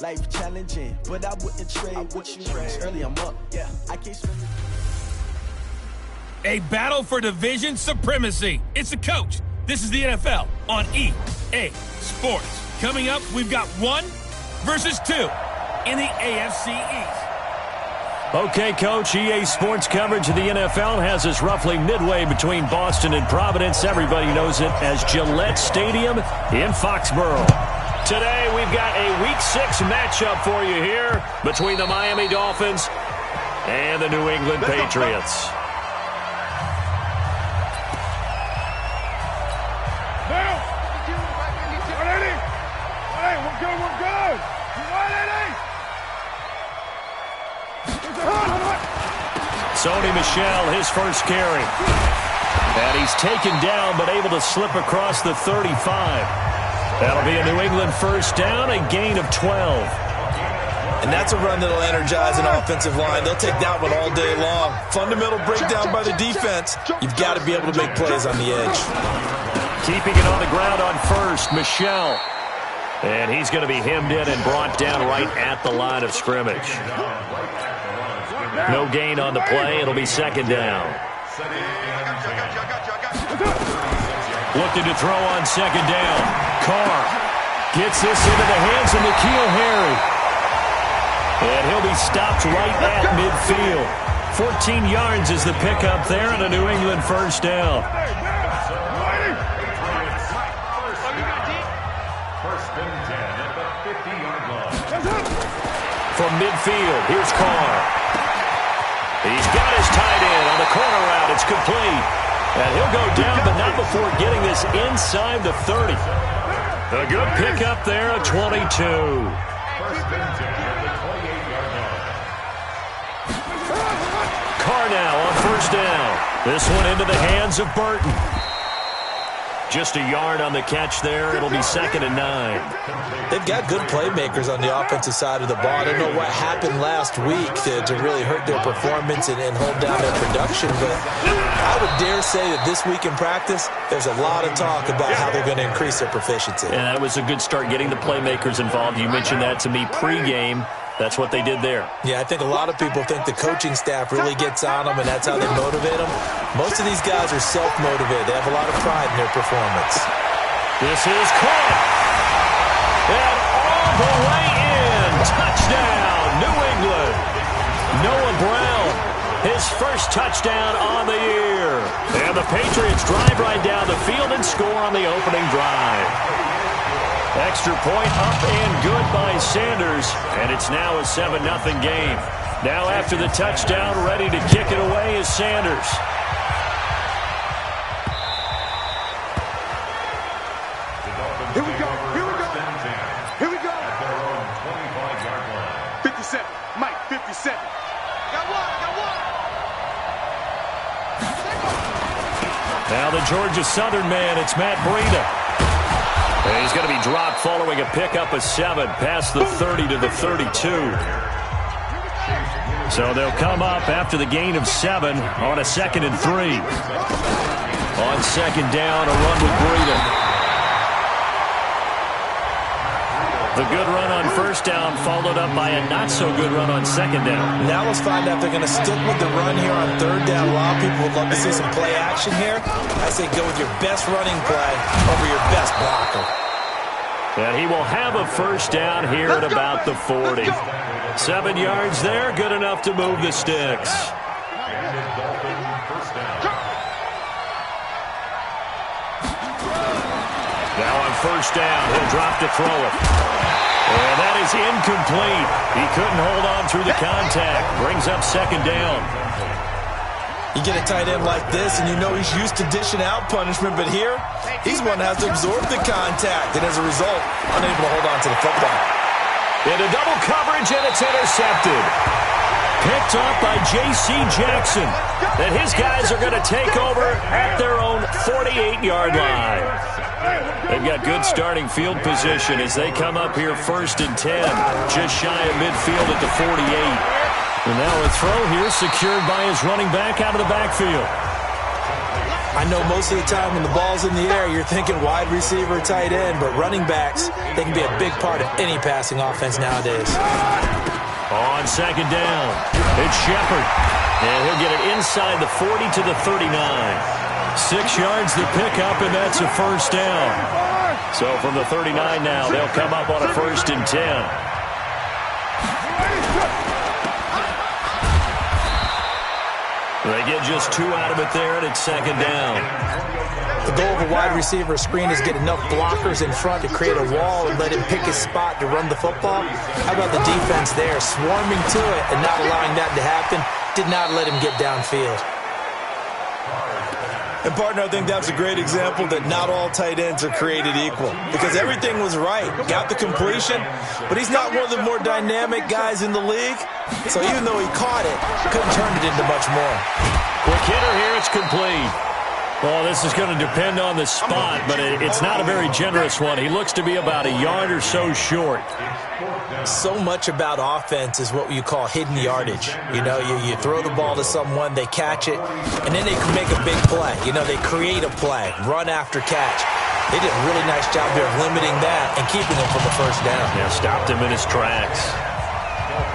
Life challenging, but I wouldn't trade what you early. I'm up, yeah. I can't spend A battle for division supremacy. It's the coach. This is the NFL on EA Sports. Coming up, we've got 1 versus 2 in the AFC East. Okay, Coach, EA Sports coverage of the NFL has us roughly midway between Boston and Providence. Everybody knows it as Gillette Stadium in Foxborough. Today, we've got a Week 6 matchup for you here between the Miami Dolphins and the New England Patriots. Sony Michel, his first carry. And he's taken down, but able to slip across the 35. That'll be a New England first down, a gain of 12. And that's a run that'll energize an offensive line. They'll take that one all day long. Fundamental breakdown by the defense. You've got to be able to make plays on the edge. Keeping it on the ground on first, Michel. And he's going to be hemmed in and brought down right at the line of scrimmage. No gain on the play. It'll be second down. Looking to throw on second down. Carr gets this into the hands of N'Keal Harry. And he'll be stopped right at midfield. 14 yards is the pickup there and a New England first down. From midfield, here's Carr. He's got his tight end on the corner route. It's complete. And he'll go down, but not before getting this inside the 30. A good pickup there at 22. Carr now on first down. This one into the hands of Burton. Just a yard on the catch there. It'll be second and 9. They've got good playmakers on the offensive side of the ball. I don't know what happened last week to really hurt their performance and hold down their production, but I would dare say that this week in practice, there's a lot of talk about how they're going to increase their proficiency. And that was a good start getting the playmakers involved. You mentioned that to me pregame. That's what they did there. Yeah, I think a lot of people think the coaching staff really gets on them, and that's how they motivate them. Most of these guys are self-motivated. They have a lot of pride in their performance. This is caught. And all the way in. Touchdown, New England. Noah Brown, his first touchdown on the year. And the Patriots drive right down the field and score on the opening drive. Extra point up and good by Sanders, and it's now a 7-0 game. Now after the touchdown, ready to kick it away is Sanders. Here we go, here we go, here we go. 57, Mike, 57. Got one. Now the Georgia Southern man, it's Matt Breida. And he's going to be dropped following a pickup of 7 past the 30 to the 32. So they'll come up after the gain of 7 on a 2nd and 3. On second down, a run with Breida. The good run on first down followed up by a not-so-good run on second down. Now let's find out if they're going to stick with the run here on third down. A lot of people would love to see some play action here. I say go with your best running play over your best blocker. And he will have a first down here at about the 40. 7 yards there, good enough to move the sticks. Now on first down, he'll drop to throw it. And that is incomplete. He couldn't hold on through the contact. Brings up second down. You get a tight end like this, and you know he's used to dishing out punishment, but here, he's one that has to absorb the contact, and as a result, unable to hold on to the football. Into double coverage, and it's intercepted. Picked off by J.C. Jackson. And his guys are going to take over at their own 48-yard line. They've got good starting field position as they come up here first and 10, just shy of midfield at the 48. And now a throw here secured by his running back out of the backfield. I know most of the time when the ball's in the air, you're thinking wide receiver, tight end, but running backs, they can be a big part of any passing offense nowadays. On second down, it's Shepard. And he'll get it inside the 40 to the 39. 6 yards to pick up, and that's a first down. So from the 39 now, they'll come up on a 1st and 10. They get just 2 out of it there, and it's second down. The goal of a wide receiver screen is get enough blockers in front to create a wall and let him pick his spot to run the football. How about the defense there, swarming to it and not allowing that to happen? Did not let him get downfield. And, partner, I think that's a great example that not all tight ends are created equal because everything was right. Got the completion, but he's not one of the more dynamic guys in the league. So even though he caught it, couldn't turn it into much more. Quick hitter here, it's complete. Well, this is going to depend on the spot, but it's not a very generous one. He looks to be about a yard or so short. So much about offense is what you call hidden yardage. You know, you throw the ball to someone, they catch it, and then they can make a big play. You know, they create a play, run after catch. They did a really nice job there of limiting that and keeping him from the first down. Yeah, stopped him in his tracks.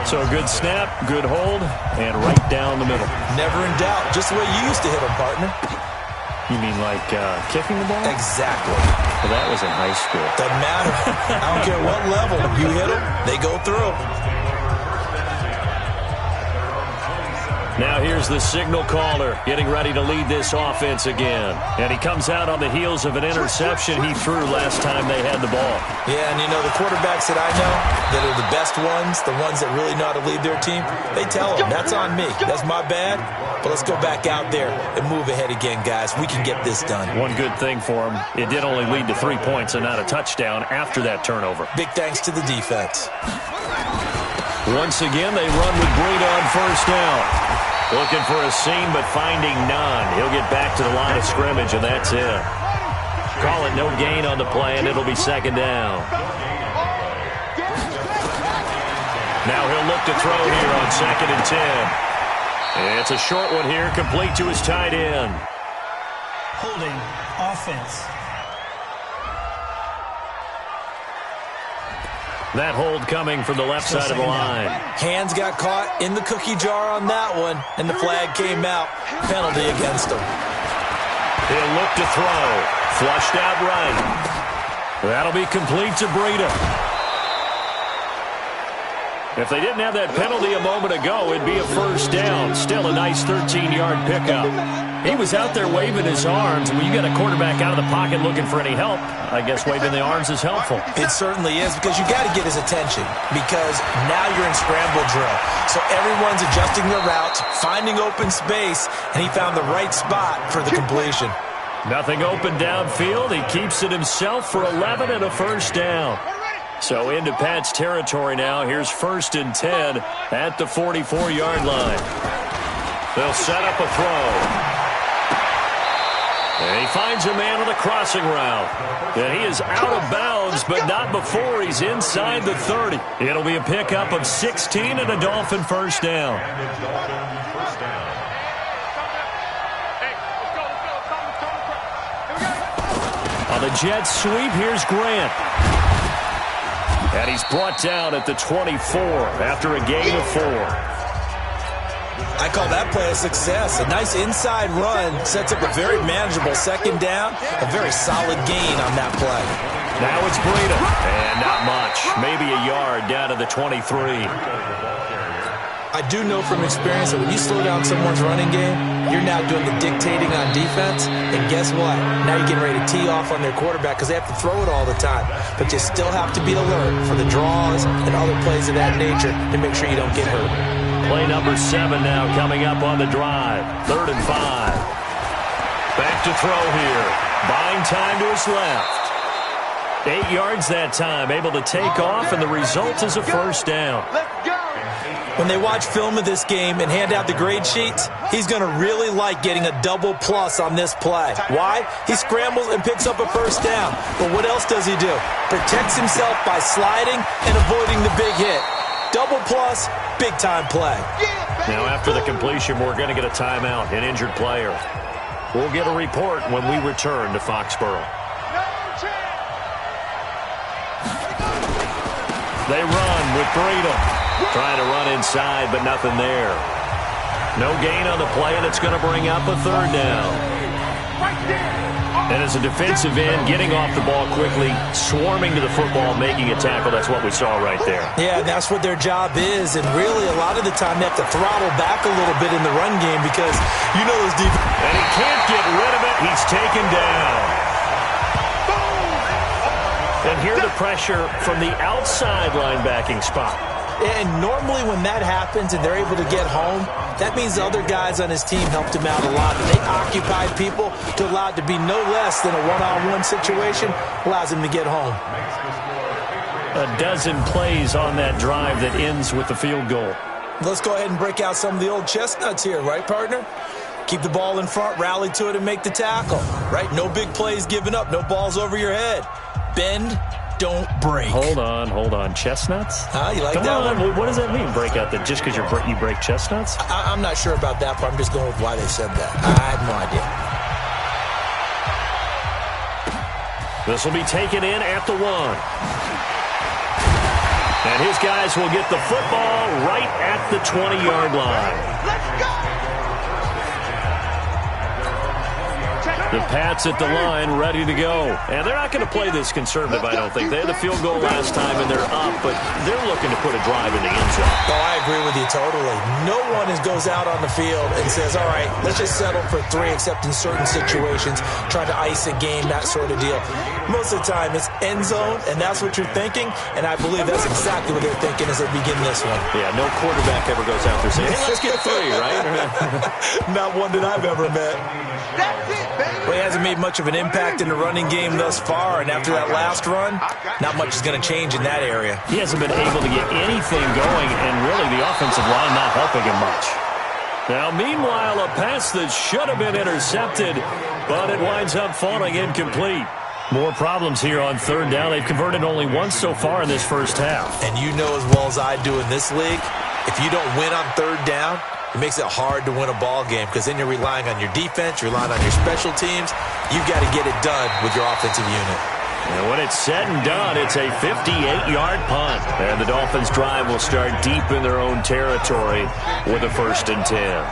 So a good snap, good hold, and right down the middle. Never in doubt. Just the way you used to hit him, partner. You mean like kicking the ball? Exactly. Well, that was in high school. Doesn't matter. I don't care what level. You hit them, they go through. Now here's the signal caller getting ready to lead this offense again. And he comes out on the heels of an interception he threw last time they had the ball. Yeah, and you know, the quarterbacks that I know that are the best ones, the ones that really know how to lead their team, they tell them, that's on me. That's my bad. But let's go back out there and move ahead again, guys. We can get this done. One good thing for him, it did only lead to 3 points and not a touchdown after that turnover. Big thanks to the defense. Once again, they run with Breida on first down. Looking for a seam, but finding none. He'll get back to the line of scrimmage, and that's it. Call it no gain on the play, and it'll be second down. Now he'll look to throw here on 2nd and 10. It's a short one here, complete to his tight end. Holding offense. That hold coming from the left side of the line. Hands got caught in the cookie jar on that one, and the flag came out. Penalty against him. He'll look to throw. Flushed out right. That'll be complete to Breida. If they didn't have that penalty a moment ago, it'd be a first down. Still a nice 13-yard pickup. He was out there waving his arms. When you got a quarterback out of the pocket looking for any help, I guess waving the arms is helpful. It certainly is, because you got to get his attention, because now you're in scramble drill. So everyone's adjusting their routes, finding open space, and he found the right spot for the completion. Nothing open downfield. He keeps it himself for 11 and a first down. So into Pat's territory now. Here's 1st and 10 at the 44-yard line. They'll set up a throw. And he finds a man on the crossing route. And he is out of bounds, but not before he's inside the 30. It'll be a pickup of 16 and a Dolphin first down. On the jet sweep, here's Grant. And he's brought down at the 24 after a gain of 4. I call that play a success. A nice inside run sets up a very manageable second down. A very solid gain on that play. Now it's Breida. And not much. Maybe a yard down to the 23. I do know from experience that when you slow down someone's running game, you're now doing the dictating on defense. And guess what? Now you're getting ready to tee off on their quarterback because they have to throw it all the time. But you still have to be alert for the draws and other plays of that nature to make sure you don't get hurt. Play number 7 now coming up on the drive. 3rd and 5. Back to throw here. Buying time to his left. 8 yards that time. Able to take off, and the result is a first down. When they watch film of this game and hand out the grade sheets, he's going to really like getting a double plus on this play. Why? He scrambles and picks up a first down. But what else does he do? Protects himself by sliding and avoiding the big hit. Double plus, big-time play. Now after the completion, we're going to get a timeout, an injured player. We'll get a report when we return to Foxborough. They run with Breida. Trying to run inside, but nothing there. No gain on the play, and it's going to bring up a third down. And as a defensive end, getting off the ball quickly, swarming to the football, making a tackle, that's what we saw right there. Yeah, and that's what their job is. And really, a lot of the time, they have to throttle back a little bit in the run game because you know those defense. And he can't get rid of it. He's taken down. And here the pressure from the outside linebacking spot. And normally when that happens and they're able to get home, that means the other guys on his team helped him out a lot. And they occupied people to allow it to be no less than a one-on-one situation, allows him to get home. A dozen plays on that drive that ends with the field goal. Let's go ahead and break out some of the old chestnuts here, right, partner? Keep the ball in front, rally to it, and make the tackle, right? No big plays given up, no balls over your head. Bend, don't break. Hold on. Chestnuts? You like Come that on. one? What does that mean, break out? That just because you break chestnuts? I'm not sure about that part. I'm just going with why they said that. I have no idea. This will be taken in at the 1. And his guys will get the football right at the 20-yard line. Let's go! The Pats at the line, ready to go. And they're not going to play this conservative, I don't think. They had the field goal last time, and they're up, but they're looking to put a drive in the end zone. Oh, I agree with you totally. No one goes out on the field and says, all right, let's just settle for 3, except in certain situations, trying to ice a game, that sort of deal. Most of the time, it's end zone, and that's what you're thinking, and I believe that's exactly what they're thinking as they begin this one. Yeah, no quarterback ever goes out there saying, hey, let's get 3, right? Not one that I've ever met. That's it, baby. Well, he hasn't made much of an impact in the running game thus far, and after that last run, not much is going to change in that area. He hasn't been able to get anything going, and really the offensive line not helping him much. Now, meanwhile, a pass that should have been intercepted, but it winds up falling incomplete. More problems here on third down. They've converted only once so far in this first half. And you know as well as I do in this league, if you don't win on third down, it makes it hard to win a ball game because then you're relying on your defense, you're relying on your special teams. You've got to get it done with your offensive unit. And when it's said and done, it's a 58-yard punt. And the Dolphins' drive will start deep in their own territory with a 1st and 10.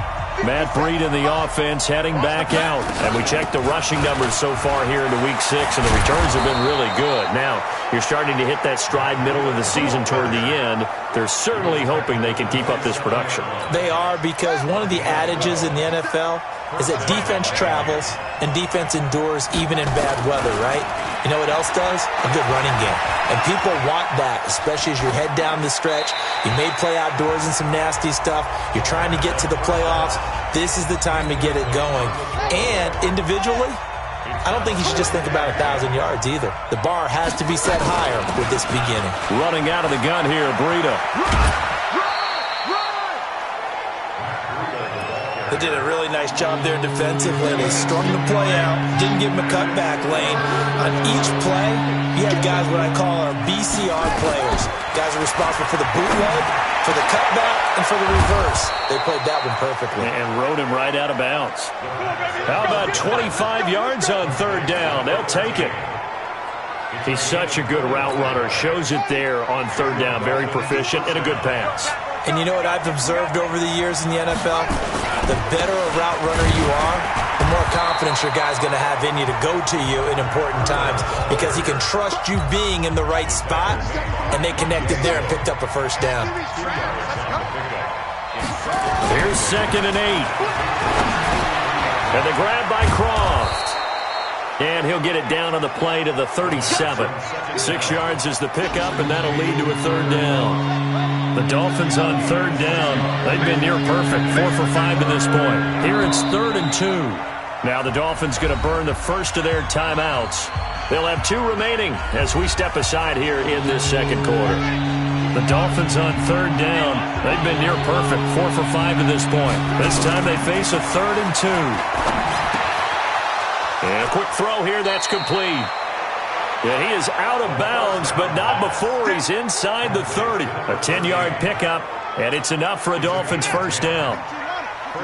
Matt Breida in the offense heading back out. And we checked the rushing numbers so far here into Week 6, and the returns have been really good. Now, you're starting to hit that stride middle of the season toward the end. They're certainly hoping they can keep up this production. They are, because one of the adages in the NFL is that defense travels and defense endures even in bad weather, right? You know what else does? A good running game. And people want that, especially as you head down the stretch. You may play outdoors in some nasty stuff. You're trying to get to the playoffs. This is the time to get it going. And individually, I don't think you should just think about 1,000 yards either. The bar has to be set higher with this beginning. Running out of the gun here, Breida. They did a really nice job there defensively. They strung the play out, didn't give him a cutback lane. On each play, you have guys what I call our BCR players. Guys are responsible for the bootleg, for the cutback, and for the reverse. They played that one perfectly. And rode him right out of bounds. How about 25 yards on third down? They'll take it. He's such a good route runner. Shows it there on third down. Very proficient and a good pass. And you know what I've observed over the years in the NFL? The better a route runner you are, the more confidence your guy's going to have in you to go to you in important times because he can trust you being in the right spot, and they connected there and picked up a first down. Here's 2nd and 8. And the grab by Croft. And he'll get it down on the play to the 37. 6 yards is the pickup, and that'll lead to a third down. The Dolphins on third down. They've been near perfect, 4 for 5 to this point. Here it's 3rd and 2. Now the Dolphins going to burn the first of their timeouts. They'll have 2 remaining as we step aside here in this second quarter. The Dolphins on third down. They've been near perfect, 4 for 5 to this point. This time they face a 3rd and 2. And a quick throw here, that's complete. Yeah, he is out of bounds, but not before he's inside the 30. A 10-yard pickup, and it's enough for a Dolphins first down.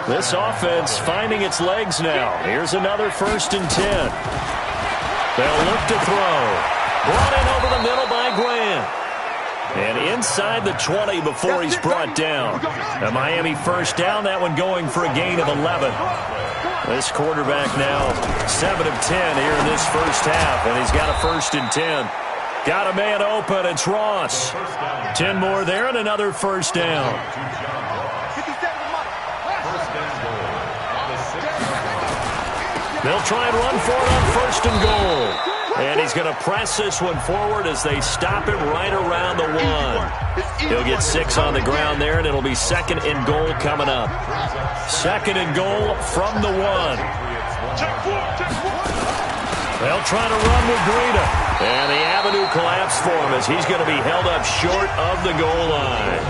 This offense finding its legs now. Here's another 1st and 10. They'll look to throw. Brought in over the middle by Grant. And inside the 20 before he's brought down. A Miami 1st down, that one going for a gain of 11. This quarterback now 7 of 10 here in this 1st half, and he's got a 1st and 10. Got a man open, it's Ross. 10 more there and another 1st down. They'll try and run for it on 1st and goal. And he's going to press this one forward as they stop him right around the 1. He'll get 6 on the ground there, and it'll be 2nd and goal coming up. 2nd and goal from the 1. They'll try to run with Breida. And the avenue collapsed for him as he's going to be held up short of the goal line.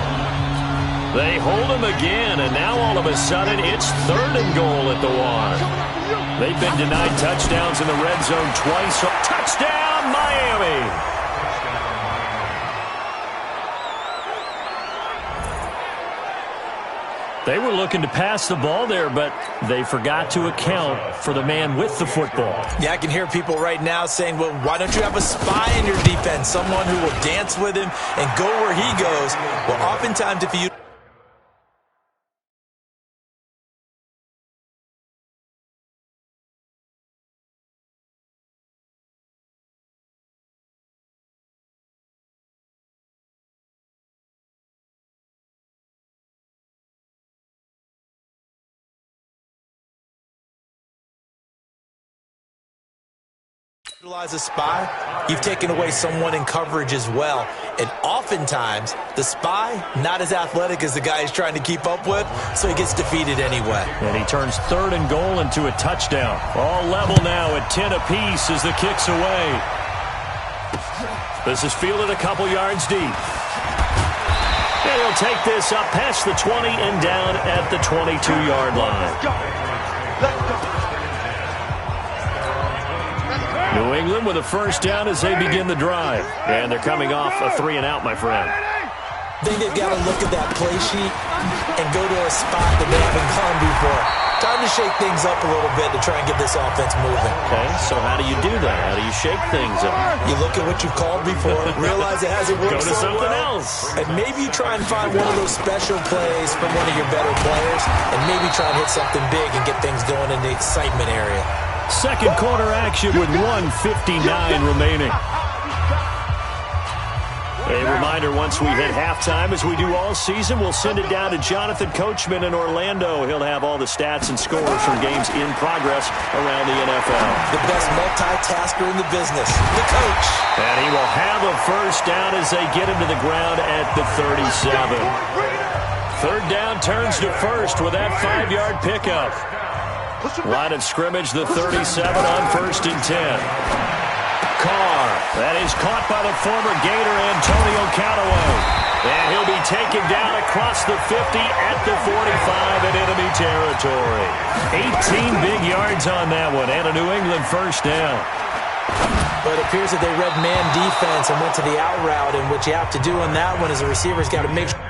They hold him again, and now all of a sudden it's 3rd and goal at the 1. They've been denied touchdowns in the red zone twice. So touchdown, Miami! They were looking to pass the ball there, but they forgot to account for the man with the football. Yeah, I can hear people right now saying, well, why don't you have a spy in your defense, someone who will dance with him and go where he goes? Well, oftentimes if you utilize a spy, you've taken away someone in coverage as well. And oftentimes, the spy, not as athletic as the guy he's trying to keep up with, so he gets defeated anyway. And he turns 3rd and goal into a touchdown. All level now at 10 apiece as the kick's away. This is fielded a couple yards deep. And he'll take this up past the 20 and down at the 22-yard line. New England with a 1st down as they begin the drive. And thee coming off a 3-and-out, my friend. I think they've got to look at that play sheet and go to a spot that they haven't gone before. Time to shake things up a little bit to try and get this offense moving. Okay, so how do you do that? How do you shake things up? You look at what you've called before, realize it hasn't worked Go to so something well, else. and maybe you try and find one of those special plays from one of your better players, and maybe try and hit something big and get things going in the excitement area. 2nd quarter action with 1:59 remaining. A reminder, once we hit halftime, as we do all season, we'll send it down to Jonathan Coachman in Orlando. He'll have all the stats and scores from games in progress around the NFL. The best multitasker in the business, the coach. And he will have a 1st down as they get him to the ground at the 37. 3rd down turns to 1st with that 5-yard pickup. Line of scrimmage, the 37 on 1st and 10. Carr, that is caught by the former Gator Antonio Callaway. And he'll be taken down across the 50 at the 45 in enemy territory. 18 big yards on that one, and a New England 1st down. But it appears that they read man defense and went to the out route, and what you have to do on that one is the receiver's got to make sure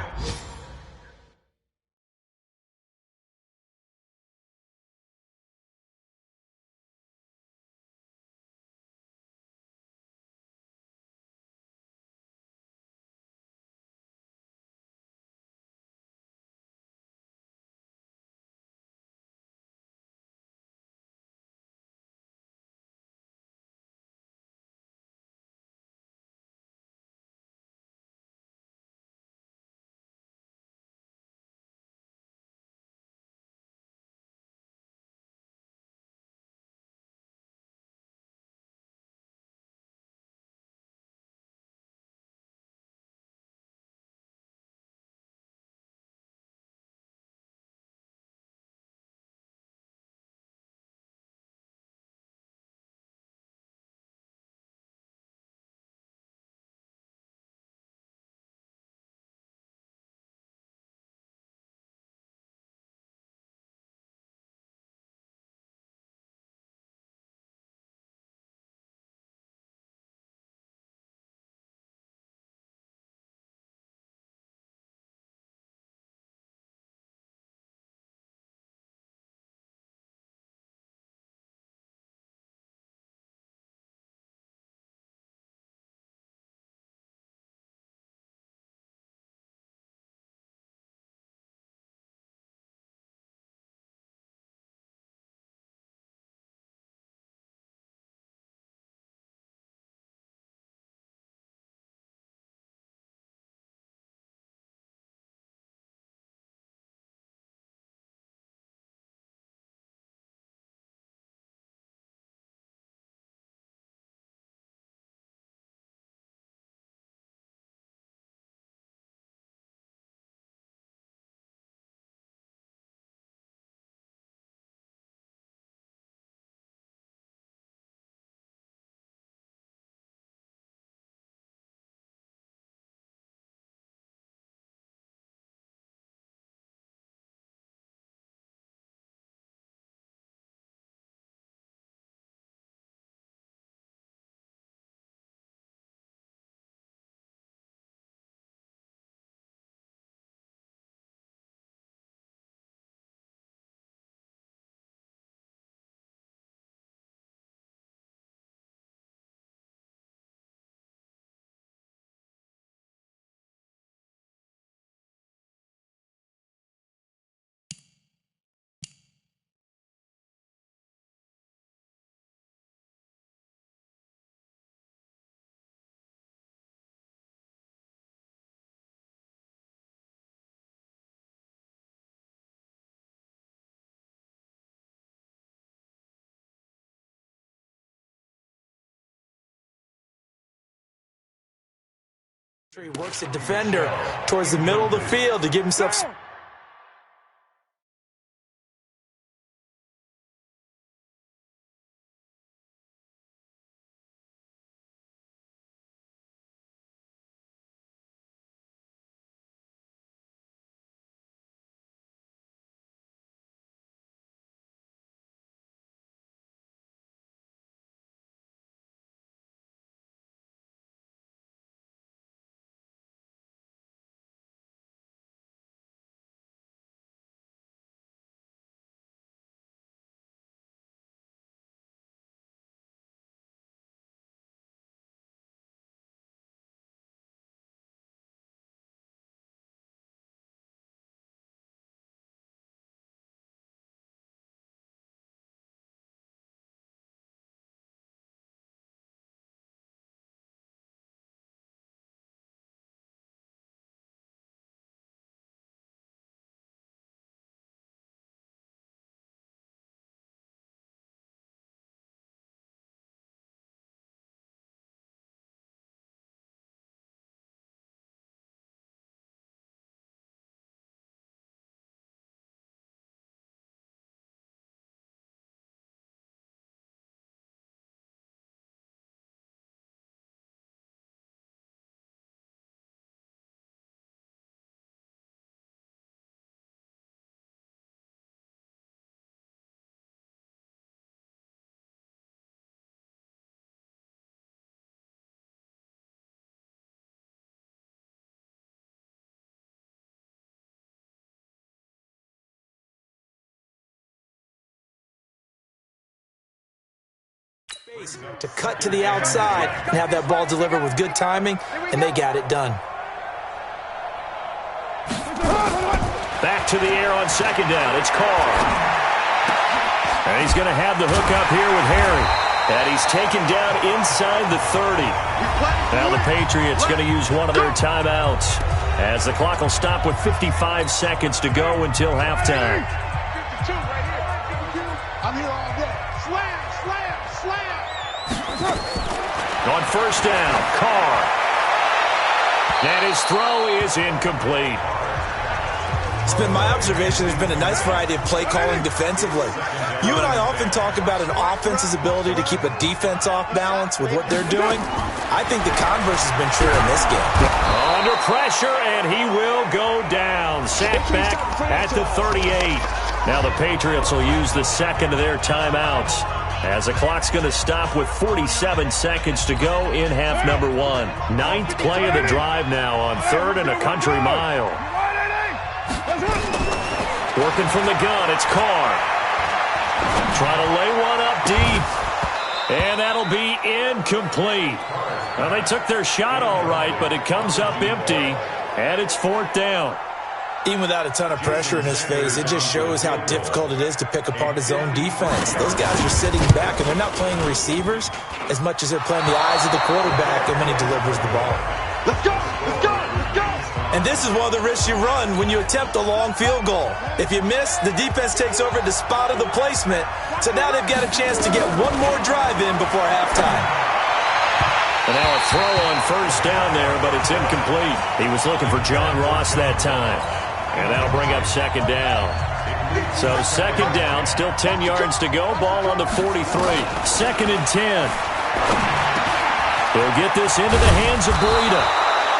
He works a defender towards the middle of the field to give himself... to cut to the outside and have that ball delivered with good timing, and they got it done. Back to the air on second down. It's Carr. And he's going to have the hook up here with Harry. And he's taken down inside the 30. Now the Patriots going to use one of their timeouts as the clock will stop with 55 seconds to go until halftime. 52 right here. 52. I'm here all day. Slam, slam, slam. On first down, Carr. And his throw is incomplete. It's been my observation there's been a nice variety of play calling defensively. You and I often talk about an offense's ability to keep a defense off balance with what they're doing. I think the converse has been true in this game. Under pressure, and he will go down. Sacked back at the 38. Now the Patriots will use the second of their timeouts as the clock's going to stop with 47 seconds to go in half number one. Ninth play of the drive now on 3rd and a country mile. Working from the gun, it's Carr. Trying to lay one up deep. And that'll be incomplete. Well, they took their shot all right, but it comes up empty. And it's 4th down. Even without a ton of pressure in his face, it just shows how difficult it is to pick apart his own defense. Those guys are sitting back, and they're not playing receivers as much as they're playing the eyes of the quarterback and when he delivers the ball. Let's go, let's go, let's go. And this is one of the risks you run when you attempt a long field goal. If you miss, the defense takes over the spot of the placement. So now they've got a chance to get one more drive in before halftime. And now a throw on first down there, but it's incomplete. He was looking for John Ross that time. And that'll bring up second down. So second down, still 10 yards to go. Ball on the 43. 2nd and 10. They'll get this into the hands of Breida.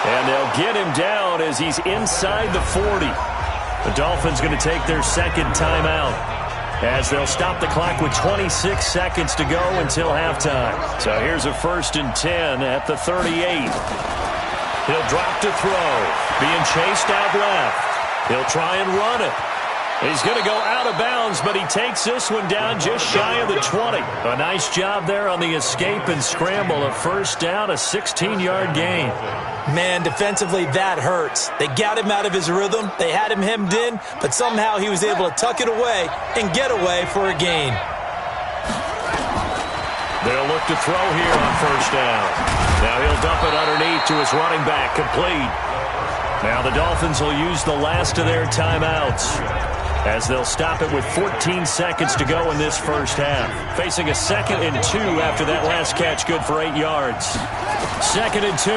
And they'll get him down as he's inside the 40. The Dolphins going to take their second timeout as they'll stop the clock with 26 seconds to go until halftime. So here's a 1st and 10 at the 38. He'll drop to throw. Being chased out left. He'll try and run it. He's going to go out of bounds, but he takes this one down just shy of the 20. A nice job there on the escape and scramble. A first down, a 16-yard gain. Man, defensively, that hurts. They got him out of his rhythm. They had him hemmed in, but somehow he was able to tuck it away and get away for a gain. They'll look to throw here on first down. Now he'll dump it underneath to his running back, complete. Now the Dolphins will use the last of their timeouts as they'll stop it with 14 seconds to go in this first half. Facing a 2nd and 2 after that last catch, good for 8 yards. 2nd and 2.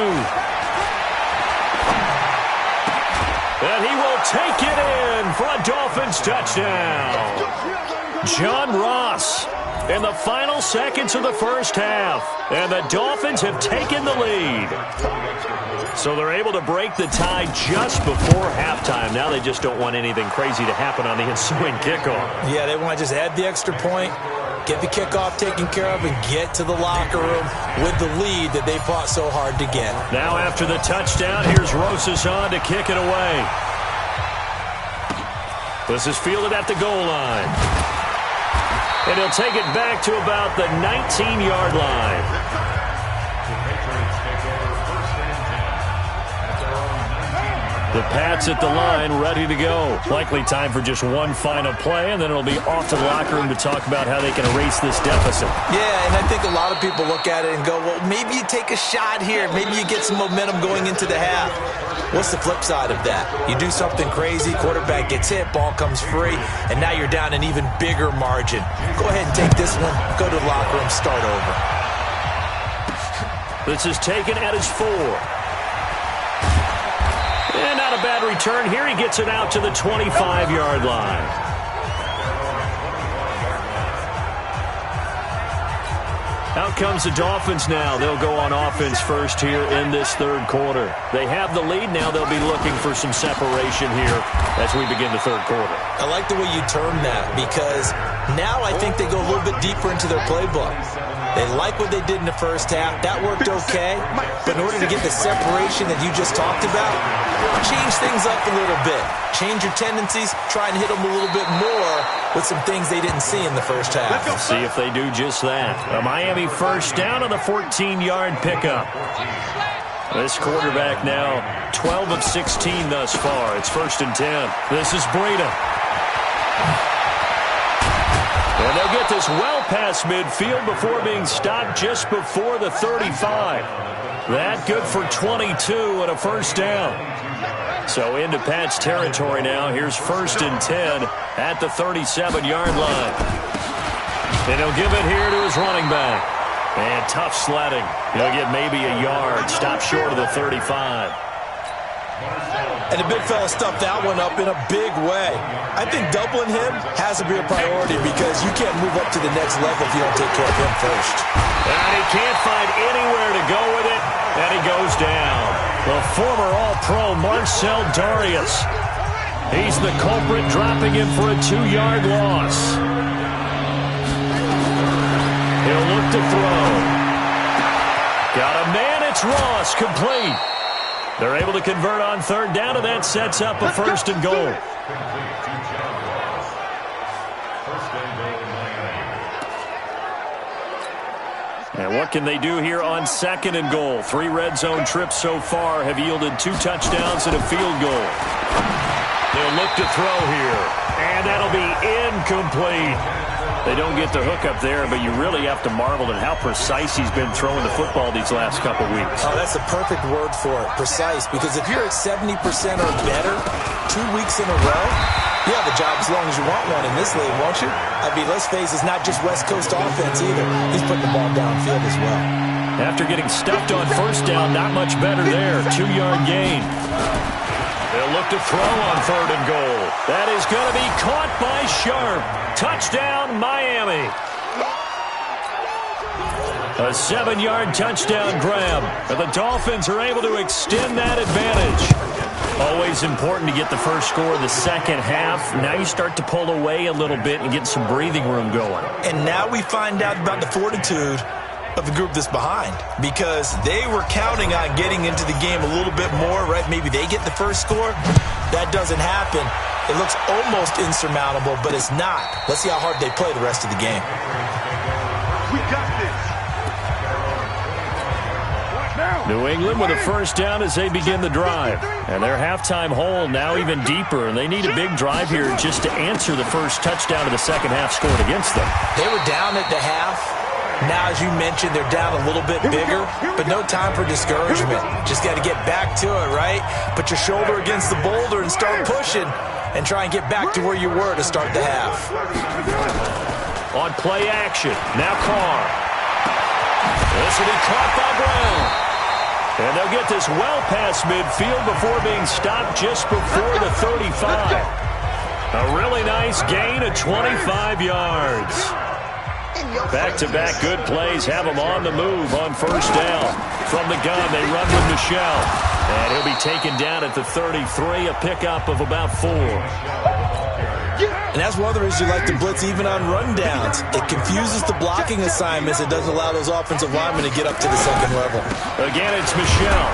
And he will take it in for a Dolphins touchdown. John Ross in the final seconds of the first half. And the Dolphins have taken the lead. So they're able to break the tie just before halftime. Now they just don't want anything crazy to happen on the ensuing kickoff. Yeah, they want to just add the extra point, get the kickoff taken care of, and get to the locker room with the lead that they fought so hard to get. Now after the touchdown, here's Rosas on to kick it away. This is fielded at the goal line. And he'll take it back to about the 19-yard line. The Pats at the line, ready to go. Likely time for just one final play, and then it'll be off to the locker room to talk about how they can erase this deficit. Yeah, and I think a lot of people look at it and go, well, maybe you take a shot here. Maybe you get some momentum going into the half. What's the flip side of that? You do something crazy, quarterback gets hit, ball comes free, and now you're down an even bigger margin. Go ahead and take this one, go to the locker room, start over. This is taken at his 4. And not a bad return here. He gets it out to the 25-yard line. Out comes the Dolphins now. They'll go on offense first here in this third quarter. They have the lead now. They'll be looking for some separation here as we begin the third quarter. I like the way you term that because now I think they go a little bit deeper into their playbook. They like what they did in the first half. That worked okay. But in order to get the separation that you just talked about, change things up a little bit. Change your tendencies. Try and hit them a little bit more with some things they didn't see in the first half. Let's see if they do just that. A Miami first down on the 14-yard pickup. This quarterback now 12 of 16 thus far. It's 1st and 10. This is Breida. And they'll get this well past midfield before being stopped just before the 35. That good for 22 and a first down. So into Pat's territory now. Here's 1st and 10 at the 37-yard line. And he'll give it here to his running back. And tough sledding. He'll get maybe a yard. Stop short of the 35. And the big fella stuffed that one up in a big way. I think doubling him has to be a priority because you can't move up to the next level if you don't take care of him first. And he can't find anywhere to go with it, and he goes down. The former All-Pro Marcel Darius. He's the culprit, dropping him for a 2-yard loss. He'll look to throw. Got a man, it's Ross, complete. They're able to convert on third down, and that sets up a 1st and goal. And what can they do here on 2nd and goal? 3 red zone trips so far have yielded 2 touchdowns and a field goal. They'll look to throw here, and that'll be incomplete. They don't get the hook up there, but you really have to marvel at how precise he's been throwing the football these last couple weeks. Oh, that's the perfect word for it, precise. Because if you're at 70% or better 2 weeks in a row, you have a job as long as you want one in this league, won't you? I mean, let's face it, it's not just West Coast offense either. He's putting the ball downfield as well. After getting stuffed on first down, not much better there. 2-yard gain. They'll look to throw on 3rd and goal. That is going to be caught by Sharp. Touchdown, Miami. A 7-yard touchdown grab. And the Dolphins are able to extend that advantage. Always important to get the first score of the second half. Now you start to pull away a little bit and get some breathing room going. And now we find out about the fortitude of the group that's behind, because they were counting on getting into the game a little bit more, right? Maybe they get the first score. That doesn't happen. It looks almost insurmountable, but it's not. Let's see how hard they play the rest of the game. We got this. New England with a first down as they begin the drive. And their halftime hole now even deeper, and they need a big drive here just to answer the first touchdown of the second half scored against them. They were down at the half. Now, as you mentioned, they're down a little bit bigger, but no time for discouragement. Just got to get back to it, right? Put your shoulder against the boulder and start pushing and try and get back to where you were to start the half. On play action, now Carr. This will be caught by Brown. And they'll get this well past midfield before being stopped just before the 35. A really nice gain of 25 yards. Back-to-back good plays have them on the move on first down. From the gun, they run with Michelle. And he'll be taken down at the 33, a pickup of about 4. And that's one of the reasons you like to blitz even on rundowns. It confuses the blocking assignments. It doesn't allow those offensive linemen to get up to the second level. Again, it's Michelle.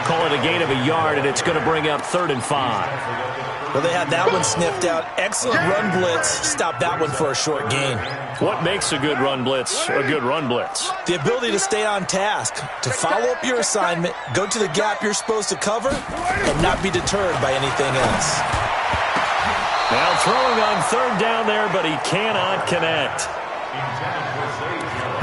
Call it a gain of a yard, and it's going to bring up 3rd and 5. Well, they had that one sniffed out. Excellent run blitz. Stop that one for a short gain. What makes a good run blitz a good run blitz? The ability to stay on task, to follow up your assignment, go to the gap you're supposed to cover, and not be deterred by anything else. Now throwing on 3rd down there, but he cannot connect.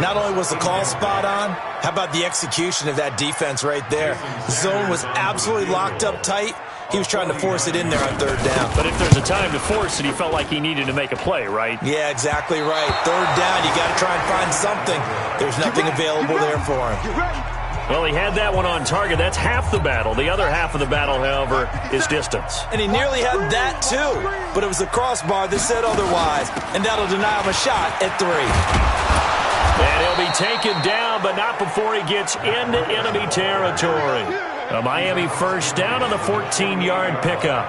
Not only was the call spot on, how about the execution of that defense right there? The zone was absolutely locked up tight. He was trying to force it in there on 3rd down. But if there's a time to force it, he felt like he needed to make a play, right? Yeah, exactly right. 3rd down, you got to try and find something. There's nothing available there for him. Well, he had that one on target. That's half the battle. The other half of the battle, however, is distance. And he nearly had that, too. But it was the crossbar that said otherwise. And that'll deny him a shot at 3. And he'll be taken down, but not before he gets into enemy territory. A Miami first down on the 14-yard pickup.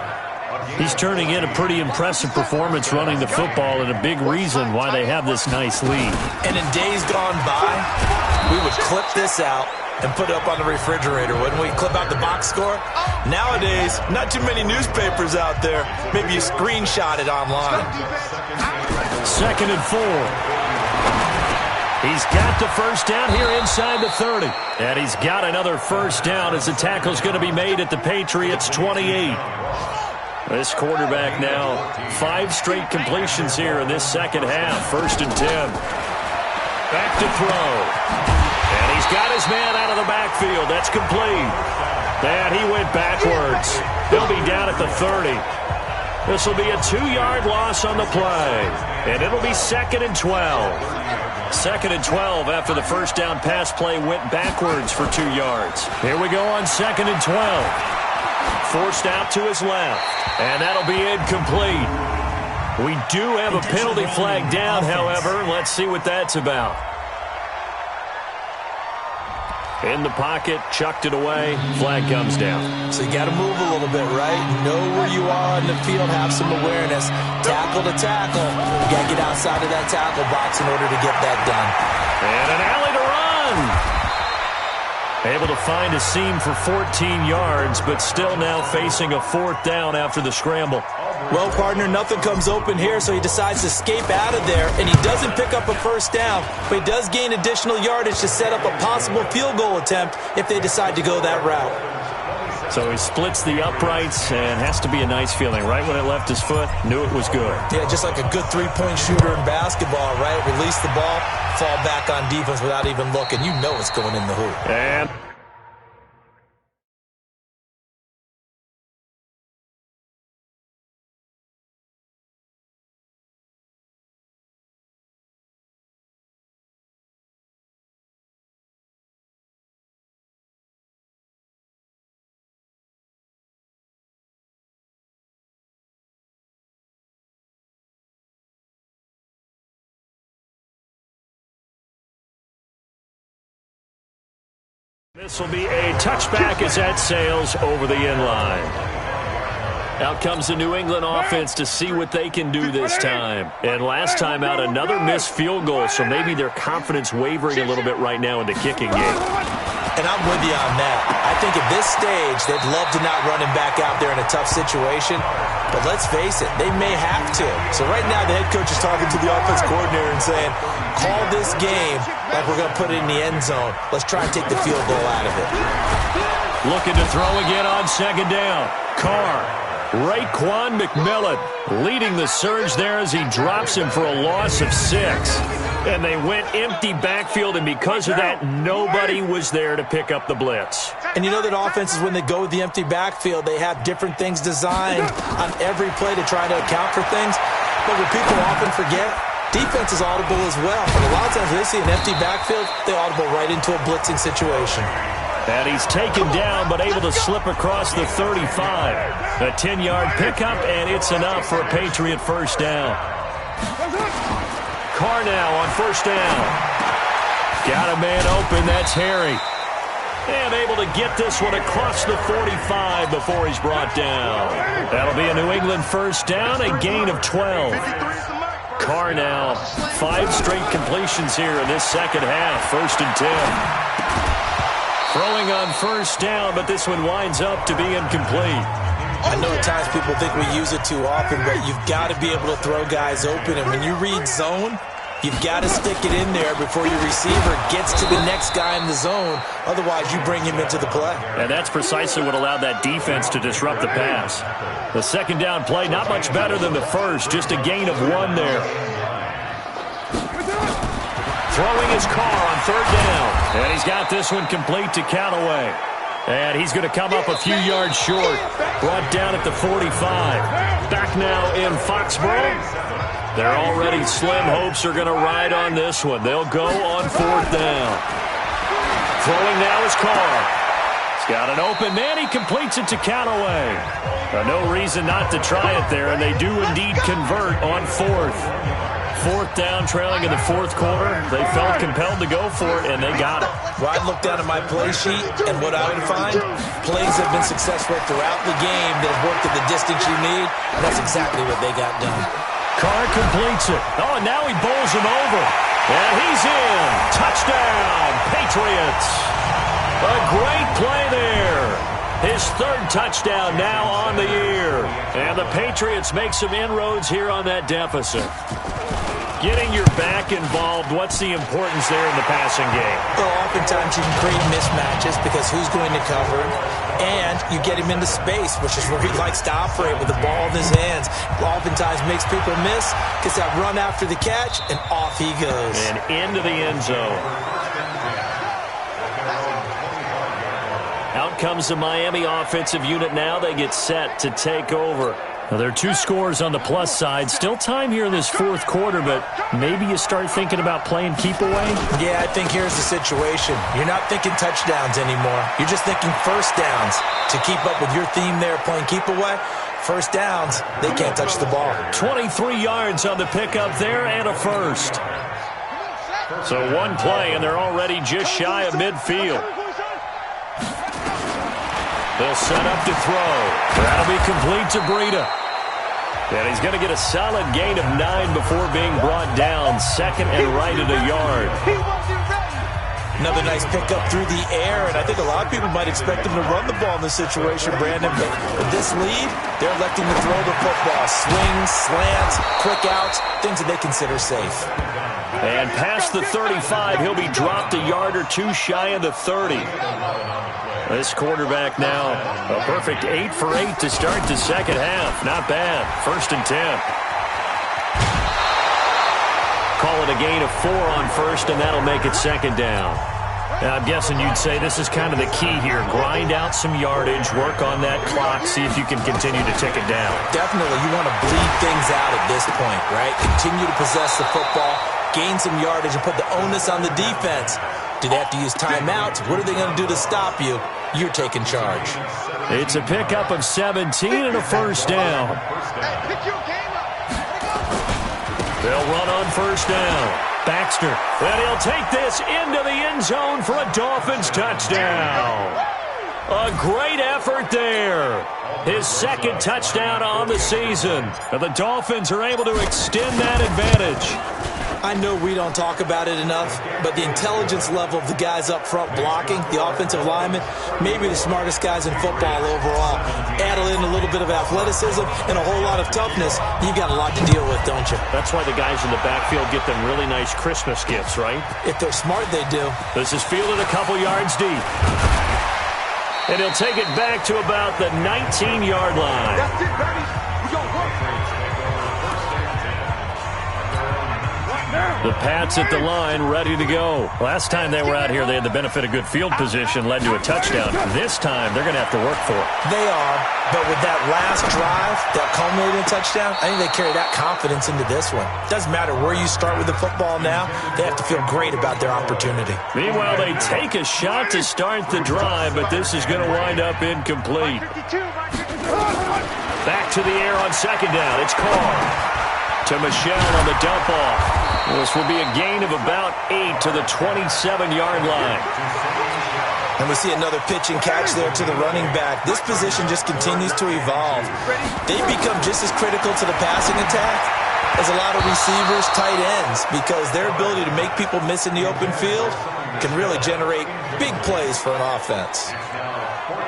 He's turning in a pretty impressive performance running the football, and a big reason why they have this nice lead. And in days gone by, we would clip this out and put it up on the refrigerator, wouldn't we? Clip out the box score. Nowadays, not too many newspapers out there. Maybe you screenshot it online. 2nd and 4. He's got the first down here inside the 30. And he's got another first down as the tackle's going to be made at the Patriots' 28. This quarterback now, 5 straight completions here in this second half. 1st and 10. Back to throw. And he's got his man out of the backfield. That's complete. And he went backwards. He'll be down at the 30. This will be a 2-yard loss on the play. And it'll be 2nd and 12. 2nd and 12 after the first down pass play went backwards for 2 yards. Here we go on 2nd and 12. Forced out to his left. And that'll be incomplete. We do have a penalty flag down, however. Let's see what that's about. In the pocket, chucked it away, flag comes down. So you got to move a little bit, right? Know where you are on the field, have some awareness. Tackle to tackle. You got to get outside of that tackle box in order to get that done. And an alley to run. Able to find a seam for 14 yards, but still now facing a 4th down after the scramble. Well, partner, nothing comes open here, so he decides to escape out of there, and he doesn't pick up a first down, but he does gain additional yardage to set up a possible field goal attempt if they decide to go that route. So he splits the uprights, and has to be a nice feeling. Right when it left his foot, knew it was good. Yeah, just like a good 3-point shooter in basketball, right? Release the ball, fall back on defense without even looking. You know it's going in the hoop. And this will be a touchback as that sails over the inline. Out comes the New England offense to see what they can do this time. And last time out, another missed field goal, so maybe their confidence wavering a little bit right now in the kicking game. And I'm with you on that. I think at this stage, they'd love to not run him back out there in a tough situation. But let's face it, they may have to. So right now, the head coach is talking to the offense coordinator and saying, call this game like we're going to put it in the end zone. Let's try and take the field goal out of it. Looking to throw again on 2nd down. Carr. Raekwon McMillan leading the surge there as he drops him for a loss of 6. And they went empty backfield, and because of that, nobody was there to pick up the blitz. And you know that offenses, when they go with the empty backfield, they have different things designed on every play to try to account for things. But what people often forget, Defense is audible as well. And a lot of times they see an empty backfield, they audible right into a blitzing situation. And he's taken down, but able to slip across the 35. A 10-yard pickup, and it's enough for a Patriot first down. Carr now on first down. Got a man open, that's Harry. And able to get this one across the 45 before he's brought down. That'll be a New England first down, a gain of 12. Carr now, 5 straight completions here in this second half, 1st and 10. Throwing on first down, but this one winds up to be incomplete. I know at times people think we use it too often, but you've got to be able to throw guys open. And when you read zone, you've got to stick it in there before your receiver gets to the next guy in the zone. Otherwise, you bring him into the play. And that's precisely what allowed that defense to disrupt the pass. The second down play, not much better than the first, just a gain of 1 there. Throwing his Carr on third down. And he's got this one complete to Callaway. And he's going to come up a few yards short. Brought down at the 45. Back now in Foxborough. Their already slim hopes are going to ride on this one. They'll go on 4th down. Throwing now is Carr. He's got an open man. He completes it to Callaway. No reason not to try it there, and they do indeed convert on 4th. 4th down, trailing in the 4th quarter. They felt compelled to go for it, and they got it. Well, I'd look down at my play sheet, and what I would find, plays have been successful throughout the game that have worked at the distance you need, and that's exactly what they got done. Carr completes it. Oh, and now he bowls him over. And he's in. Touchdown, Patriots. A great play there. His 3rd touchdown now on the year. And the Patriots make some inroads here on that deficit. Getting your back involved, what's the importance there in the passing game? Well, oftentimes you can create mismatches because who's going to cover him, and you get him into space, which is where he likes to operate with the ball in his hands. Oftentimes makes people miss, gets that run after the catch, and off he goes. And into the end zone. Out comes the Miami offensive unit now. They get set to take over. Now, there are 2 scores on the plus side. Still time here in this 4th quarter, but maybe you start thinking about playing keep away? Yeah, I think here's the situation. You're not thinking touchdowns anymore. You're just thinking first downs. To keep up with your theme there, playing keep away, first downs, they can't touch the ball. 23 yards on the pickup there and a first. So 1 play, and they're already just shy of midfield. They'll set up to throw. That'll be complete to Breida. And he's going to get a solid gain of 9 before being brought down. 2nd and right at a yard. Another nice pickup through the air, and I think a lot of people might expect him to run the ball in this situation, Brandon. But with this lead, they're electing to throw the football. Swings, slants, quick outs, things that they consider safe. And past the 35, he'll be dropped a yard or 2 shy of the 30. This quarterback now, a perfect 8 for 8 to start the second half. Not bad. 1st and 10. Call it a gain of 4 on 1st, and that'll make it 2nd down. Now, I'm guessing you'd say this is kind of the key here. Grind out some yardage, work on that clock, see if you can continue to tick it down. Definitely. You want to bleed things out at this point, right? Continue to possess the football, gain some yardage, and put the onus on the defense. Do they have to use timeouts? What are they going to do to stop you? You're taking charge. It's a pickup of 17 and a first down. They'll run on first down. Baxter, and he'll take this into the end zone for a Dolphins touchdown. A great effort there. His 2nd touchdown on the season. And the Dolphins are able to extend that advantage. I know we don't talk about it enough, but the intelligence level of the guys up front blocking, the offensive linemen, maybe the smartest guys in football overall. Add in a little bit of athleticism and a whole lot of toughness, you got a lot to deal with, don't you? That's why the guys in the backfield get them really nice Christmas gifts, right? If they're smart, they do. This is fielded a couple yards deep. And he'll take it back to about the 19-yard line. That's it, baby. We gonna work. The Pats at the line, ready to go. Last time they were out here, they had the benefit of good field position, led to a touchdown. This time, they're going to have to work for it. They are, but with that last drive, that culminating touchdown, I think they carry that confidence into this one. Doesn't matter where you start with the football now, they have to feel great about their opportunity. Meanwhile, they take a shot to start the drive, but this is going to wind up incomplete. Back to the air on second down. It's Carr to Michelle on the dump-off. This will be a gain of about 8 to the 27-yard line. And we see another pitch and catch there to the running back. This position just continues to evolve. They become just as critical to the passing attack as a lot of receivers, tight ends, because their ability to make people miss in the open field can really generate big plays for an offense.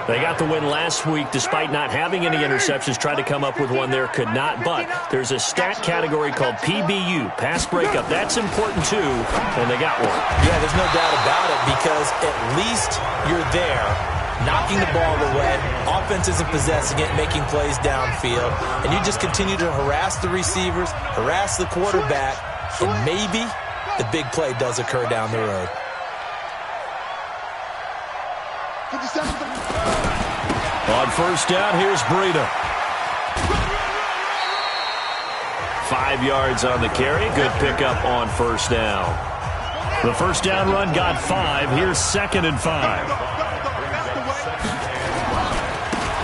They got the win last week despite not having any interceptions. Tried to come up with one there, could not. But there's a stat category called PBU, pass breakup. That's important too, and they got one. Yeah, there's no doubt about it, because at least you're there knocking the ball away. Offense isn't possessing it, making plays downfield. And you just continue to harass the receivers, harass the quarterback, and maybe the big play does occur down the road. On first down, here's Breida. 5 yards on the carry. Good pickup on first down. The first down run got 5. Here's 2nd and 5.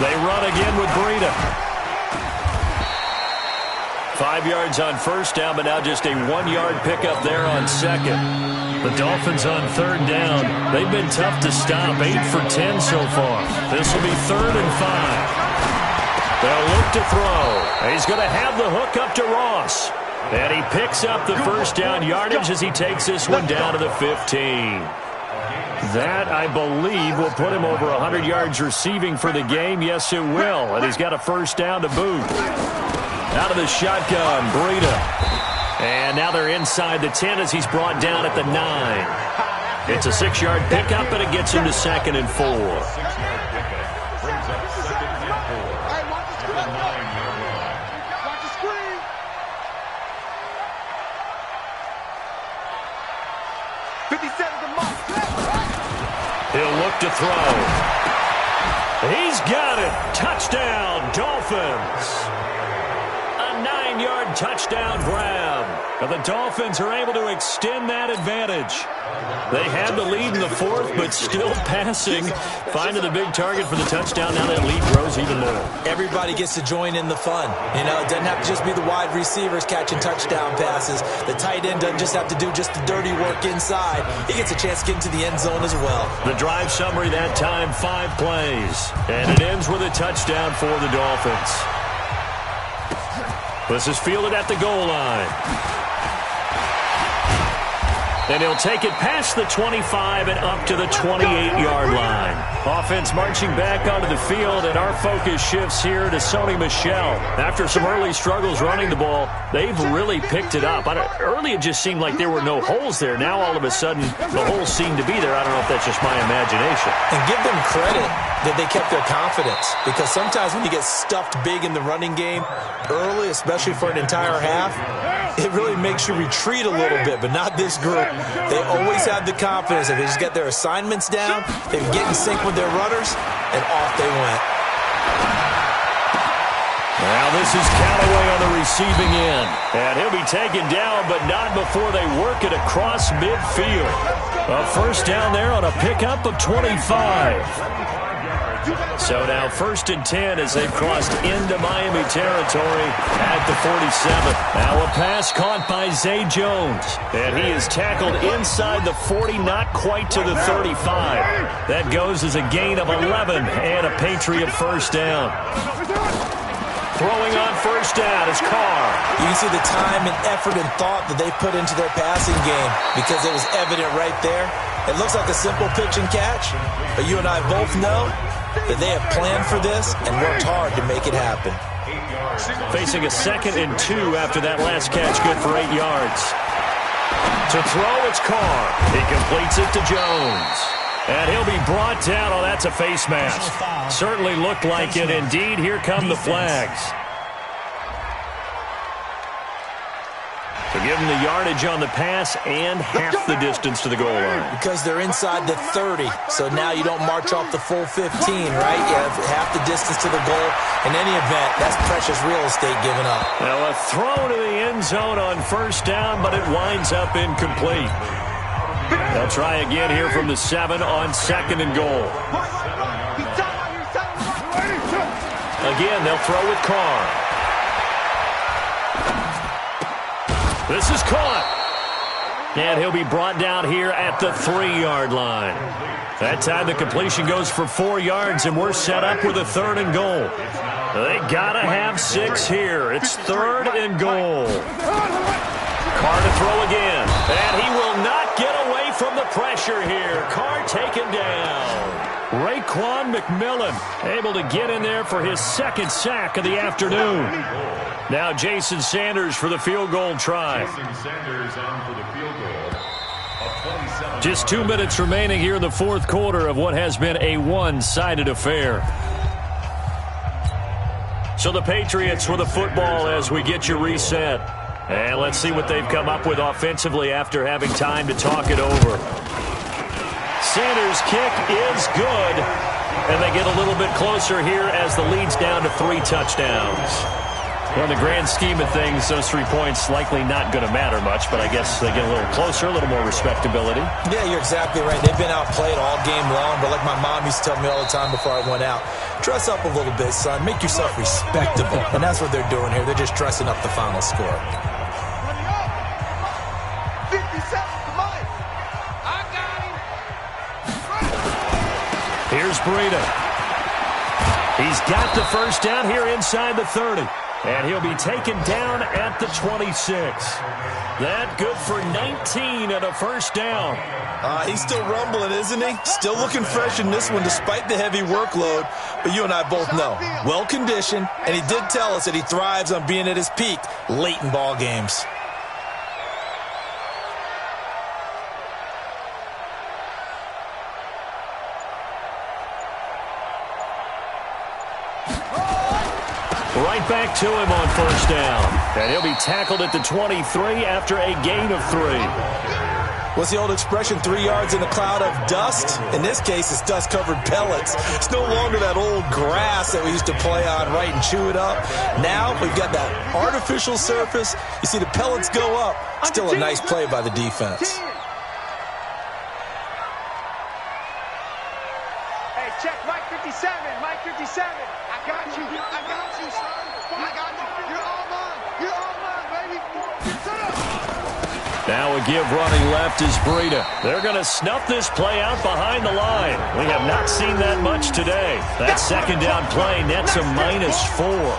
They run again with Breida. 5 yards on first down, but now just a 1-yard pickup there on second. The Dolphins on third down. They've been tough to stop. 8 for 10 so far. This will be 3rd and 5. They'll look to throw. He's going to have the hook up to Ross. And he picks up the first down yardage as he takes this one down to the 15. That, I believe, will put him over 100 yards receiving for the game. Yes, it will. And he's got a first down to boot. Out of the shotgun, Breida. And now they're inside the 10 as he's brought down at the 9. It's a 6-yard pickup, and it gets him to 2nd and 4. He'll look to throw. He's got it. Touchdown, Dolphins. 9-yard touchdown grab. And the Dolphins are able to extend that advantage. They had the lead in the 4th, but still passing. Finding the big target for the touchdown. Now that lead grows even more. Everybody gets to join in the fun. You know, it doesn't have to just be the wide receivers catching touchdown passes. The tight end doesn't just have to do just the dirty work inside. He gets a chance to get into the end zone as well. The drive summary that time, 5 plays. And it ends with a touchdown for the Dolphins. This is fielded at the goal line. And he'll take it past the 25 and up to the 28-yard line. Offense marching back onto the field, and our focus shifts here to Sony Michel. After some early struggles running the ball, they've really picked it up. Early it just seemed like there were no holes there. Now all of a sudden the holes seem to be there. I don't know if that's just my imagination. And give them credit that they kept their confidence, because sometimes when you get stuffed big in the running game early, especially for an entire half, it really makes you retreat a little bit, but not this group. They always have the confidence. If they just get their assignments down, they can get in sync with their runners, and off they went. Now this is Callaway on the receiving end. And he'll be taken down, but not before they work it across midfield. A first down there on a pickup of 25. So now 1st and 10 as they've crossed into Miami territory at the 47. Now a pass caught by Zay Jones. And he is tackled inside the 40, not quite to the 35. That goes as a gain of 11 and a Patriot first down. Throwing on first down is Carr. You can see the time and effort and thought that they put into their passing game, because it was evident right there. It looks like a simple pitch and catch, but you and I both know that they have planned for this and worked hard to make it happen. Facing a 2nd and 2 after that last catch, good for 8 yards. To throw, it's Carr. He completes it to Jones. And he'll be brought down. Oh, that's a face mask. Certainly looked like it. Indeed, here come the flags. To Give them the yardage on the pass and half the distance to the goal line. Because they're inside the 30, so now you don't march off the full 15, right? You have half the distance to the goal. In any event, that's precious real estate given up. Now a throw to the end zone on first down, but it winds up incomplete. They'll try again here from the 7 on 2nd and goal. Again, they'll throw with Carr. This is caught. And he'll be brought down here at the 3-yard line. That time the completion goes for 4 yards, and we're set up with a 3rd and goal. They gotta have 6 here. It's 3rd and goal. Carr to throw again. And he will not get away from the pressure here. Carr taken down. Raekwon McMillan able to get in there for his 2nd sack of the afternoon. Now Jason Sanders for the field goal try. Just 2 minutes remaining here in the 4th quarter of what has been a one-sided affair. So the Patriots with the football as we get you reset. And let's see what they've come up with offensively after having time to talk it over. Sanders' kick is good. And they get a little bit closer here as the lead's down to 3 touchdowns. Well, in the grand scheme of things, those 3 points likely not going to matter much, but I guess they get a little closer, a little more respectability. Yeah, you're exactly right. They've been outplayed all game long, but like my mom used to tell me all the time before I went out, dress up a little bit, son. Make yourself respectable. And that's what they're doing here. They're just dressing up the final score. Here's Breida. He's got the first down here inside the 30. And he'll be taken down at the 26. That good for 19 and a first down. He's still rumbling, isn't he? Still looking fresh in this one despite the heavy workload. But you and I both know, well-conditioned, and he did tell us that he thrives on being at his peak late in ball games. Right back to him on first down. And he'll be tackled at the 23 after a gain of 3. What's the old expression, 3 yards in a cloud of dust? In this case, it's dust-covered pellets. It's no longer that old grass that we used to play on, right, and chew it up. Now we've got that artificial surface. You see the pellets go up. Still a nice play by the defense. Hey, check Mike 57, Mike 57. I got you, son. I got you. You're all mine, baby. Now a give running left is Breida. They're going to snuff this play out behind the line. We have not seen that much today. That 2nd down play nets a -4.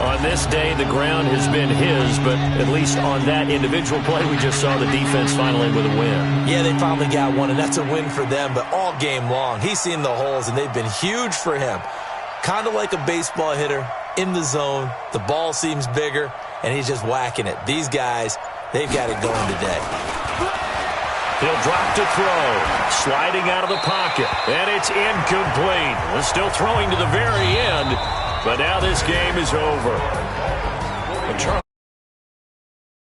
On this day, the ground has been his, but at least on that individual play, we just saw the defense finally with a win. Yeah, they finally got one, and that's a win for them, but all game long, he's seen the holes, and they've been huge for him. Kind of like a baseball hitter in the zone. The ball seems bigger, and he's just whacking it. These guys, they've got it going today. He'll drop to throw. Sliding out of the pocket. And it's incomplete. Still throwing to the very end. But now this game is over.